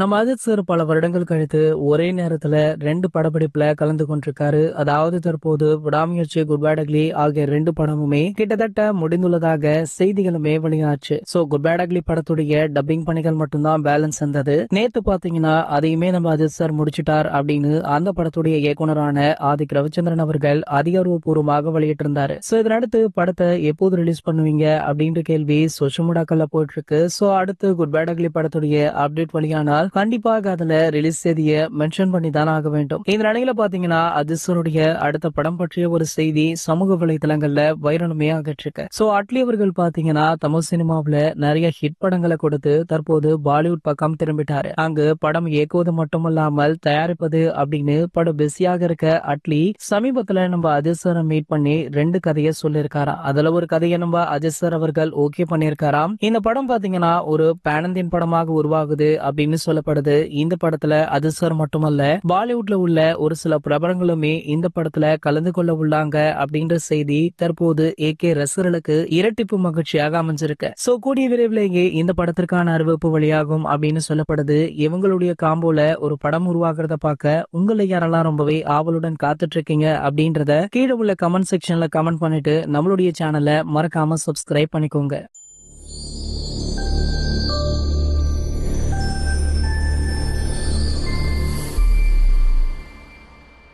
நம்ம அஜித் சார் பல வருடங்கள் கழித்து ஒரே நேரத்துல 2 படப்பிடிப்புல கலந்து கொண்டிருக்காரு. அதாவது தற்போது விடாமுயற்சி, குட் பேட் அக்லி ஆகிய 2 படமுமே கிட்டத்தட்ட முடிந்துள்ளதாக செய்திகளுமே வெளியாச்சு. குட் பேட் அக்லி படத்துடைய டப்பிங் பணிகள் மட்டும்தான் பேலன்ஸ் இருந்தது. நேத்து பாத்தீங்கன்னா அதையுமே நம்ம அஜித் சார் முடிச்சிட்டார் அப்படின்னு அந்த படத்துடைய இயக்குனரான ஆதிக் ரவிச்சந்திரன் அவர்கள் அதிகாரப்பூர்வமாக வெளியிட்டிருந்தாரு. இதனடுத்து படத்தை எப்போது ரிலீஸ் பண்ணுவீங்க அப்படின்ற கேள்வி சோஷியல் மீடியாக்கள்ல போயிட்டு இருக்கு. அடுத்து குட் பேட் அக்லி படத்துடைய அப்டேட் வெளியானால் கண்டிப்பாக அதுல ரிலீஸ் தேதியை மென்ஷன் பண்ணி தான் ஆக வேண்டும். இந்த நிலையில பாத்தீங்கன்னா அஜித்சருடைய அடுத்த படம் பற்றிய ஒரு செய்தி சமூக வலைதளங்கள்ல வைரலுமே ஆகிட்டு இருக்கு. அட்லி அவர்கள் பாத்தீங்கன்னா தமிழ் சினிமாவில நிறைய ஹிட் படங்களை கொடுத்து தற்போது பாலிவுட் பக்கம் திரும்பிட்டாரு. அங்கு படம் இயக்குவது மட்டுமல்லாமல் தயாரிப்பது அப்படின்னு படம் பிஸியாக இருக்க அட்லி சமீபத்துல நம்ம அஜித் சாரை மீட் பண்ணி 2 கதையை சொல்லியிருக்காராம். அதுல ஒரு கதையை நம்ம அஜித் சார் அவர்கள் ஓகே பண்ணியிருக்காராம். இந்த படம் பாத்தீங்கன்னா ஒரு பேன் இந்தியன் படமாக உருவாகுது அப்படின்னு சொல்லப்படுது. இந்த படத்துல அஜித் சார் மட்டுமல்ல, பாலிவுட்ல உள்ள ஒரு சில பிரபலங்களுமே இந்த படத்துல கலந்து கொள்ள உள்ளாங்க அப்படின்ற செய்தி தற்போது ஏகே ரசிகர்களுக்கு இரட்டிப்பு மகிழ்ச்சியாக அமைஞ்சிருக்கு. கூடிய விரைவிலேயே இந்த படத்திற்கான அறிவிப்பு வெளியாகும் அப்படின்னு சொல்லப்படுது. இவங்களுடைய காம்போல ஒரு படம் உருவாகிறத பார்க்க உங்களை யாரெல்லாம் ரொம்பவே ஆவலுடன் காத்துட்டு இருக்கீங்க அப்படின்றத கீழே உள்ள கமெண்ட் செக்ஷன்ல கமெண்ட் பண்ணிட்டு நம்மளுடைய சேனலை மறக்காம சப்ஸ்கிரைப் பண்ணிக்கோங்க.